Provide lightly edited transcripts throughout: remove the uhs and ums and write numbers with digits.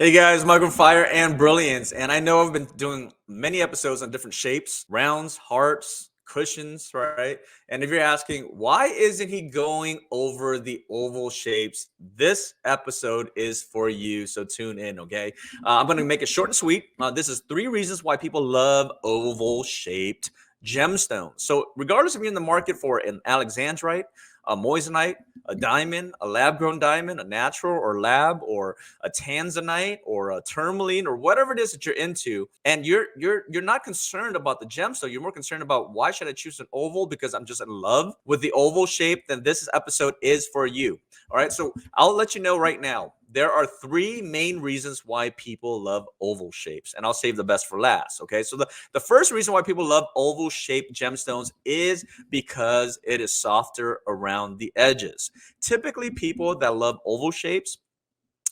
Hey guys, Michael Fire and Brilliance. And I know I've been doing many episodes on different shapes, rounds, hearts, cushions, right? And if you're asking, why isn't he going over the oval shapes? This episode is for you. So tune in, okay? I'm going to make it short and sweet. This is 3 reasons why people love oval shaped gemstones. So, regardless if you're in the market for an alexandrite, a moissanite, a diamond, a lab grown diamond, a natural or lab, or a tanzanite or a tourmaline or whatever it is that you're into, and you're not concerned about the gemstone, you're more concerned about why should I choose an oval because I'm just in love with the oval shape, then this episode is for you. All right, so I'll let you know right now. There are 3 main reasons why people love oval shapes, and I'll save the best for last. Okay, so the first reason why people love oval shaped gemstones is because it is softer around the edges. Typically, people that love oval shapes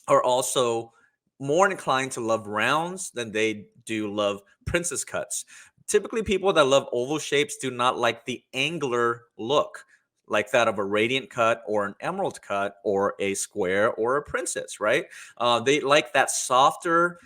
are also more inclined to love rounds than they do love princess cuts. Typically, people that love oval shapes do not like the angular look, like that of a radiant cut or an emerald cut or a square or a princess, right? They like that softer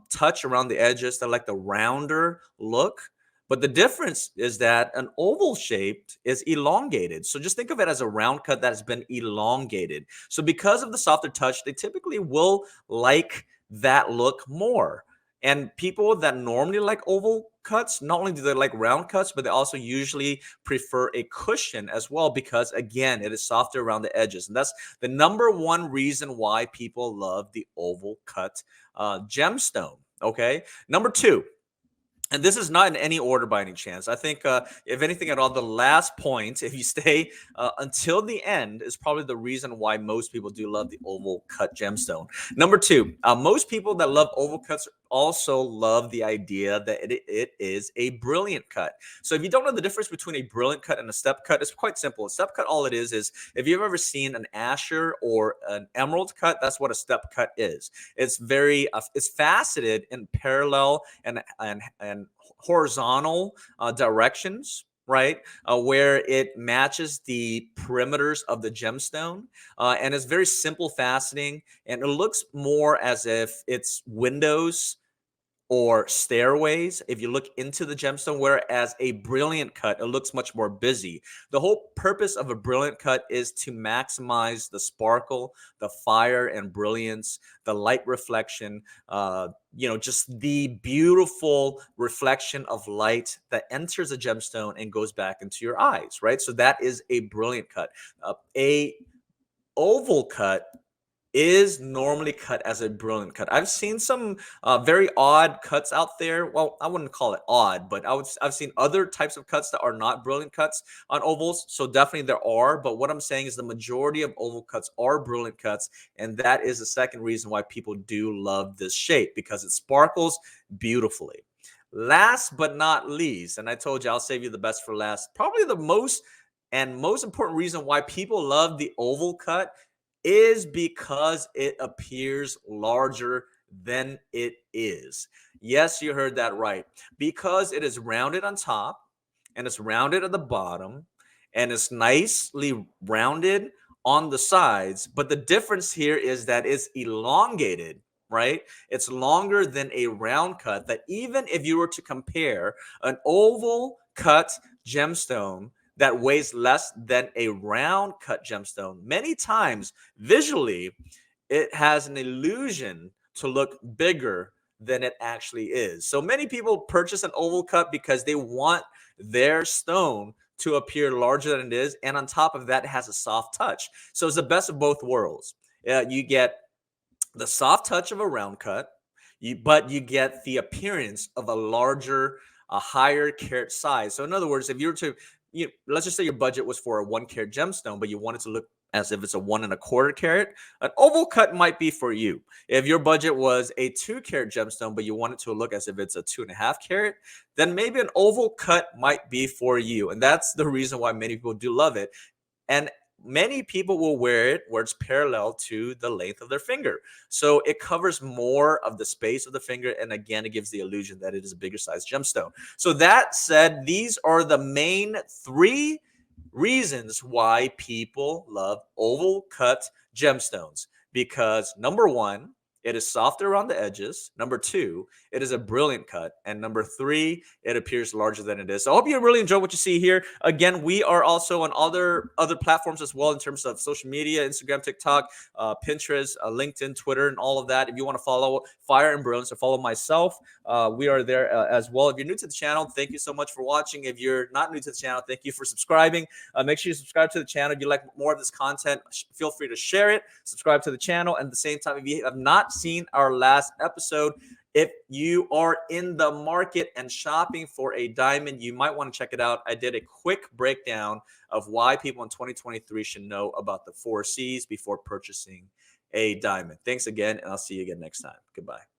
touch around the edges. They like the rounder look. But the difference is that an oval shaped is elongated. So just think of it as a round cut that has been elongated. So because of the softer touch, they typically will like that look more. And people that normally like oval cuts, not only do they like round cuts, but they also usually prefer a cushion as well because, again, it is softer around the edges. And that's the number one reason why people love the oval cut gemstone. Okay. Number two, and this is not in any order by any chance. I think, if anything at all, the last point, if you stay until the end, is probably the reason why most people do love the oval cut gemstone. Number two, most people that love oval cuts also love the idea that it is a brilliant cut. So if you don't know the difference between a brilliant cut and a step cut, it's quite simple. A step cut, all it is if you've ever seen an Asher or an emerald cut, that's what a step cut is. It's faceted in parallel and horizontal directions, right? Where it matches the perimeters of the gemstone. And it's very simple faceting. And it looks more as if it's windows or stairways if you look into the gemstone, whereas a brilliant cut, it looks much more busy. The whole purpose of a brilliant cut is to maximize the sparkle, the fire and brilliance, the light reflection, just the beautiful reflection of light that enters a gemstone and goes back into your eyes, right? So that is a brilliant cut. A oval cut is normally cut as a brilliant cut. I've seen some very odd cuts out there. Well, I wouldn't call it odd, but I've seen other types of cuts that are not brilliant cuts on ovals. So definitely there are. But what I'm saying is the majority of oval cuts are brilliant cuts, and that is the second reason why people do love this shape because it sparkles beautifully. Last but not least, and I told you I'll save you the best for last. Probably the most important reason why people love the oval cut is because it appears larger than it is. Yes, you heard that right. Because it is rounded on top and it's rounded at the bottom and it's nicely rounded on the sides. But the difference here is that it's elongated, right? It's longer than a round cut. That even if you were to compare an oval cut gemstone that weighs less than a round cut gemstone, many times visually, it has an illusion to look bigger than it actually is. So many people purchase an oval cut because they want their stone to appear larger than it is. And on top of that, it has a soft touch. So it's the best of both worlds. You get the soft touch of a round cut, but you get the appearance of a larger, a higher carat size. So in other words, if you were to, let's just say your budget was for a 1 carat gemstone, but you want it to look as if it's a 1 1/4 carat, an oval cut might be for you. If your budget was a 2 carat gemstone, but you want it to look as if it's a 2.5 carat, then maybe an oval cut might be for you. And that's the reason why many people do love it. And many people will wear it where it's parallel to the length of their finger. So it covers more of the space of the finger. And again, it gives the illusion that it is a bigger size gemstone. So that said, these are the main 3 reasons why people love oval cut gemstones. Because number one, it is softer around the edges. Number two, it is a brilliant cut. And number three, it appears larger than it is. So I hope you really enjoy what you see here. Again, we are also on other platforms as well in terms of social media, Instagram, TikTok, Pinterest, LinkedIn, Twitter, and all of that. If you want to follow Fire and Brilliance or follow myself, we are there as well. If you're new to the channel, thank you so much for watching. If you're not new to the channel, thank you for subscribing. Make sure you subscribe to the channel. If you like more of this content, feel free to share it, subscribe to the channel. And at the same time, if you have not seen our last episode, if you are in the market and shopping for a diamond, you might want to check it out. I did a quick breakdown of why people in 2023 should know about the 4 C's before purchasing a diamond. Thanks again, and I'll see you again next time. Goodbye.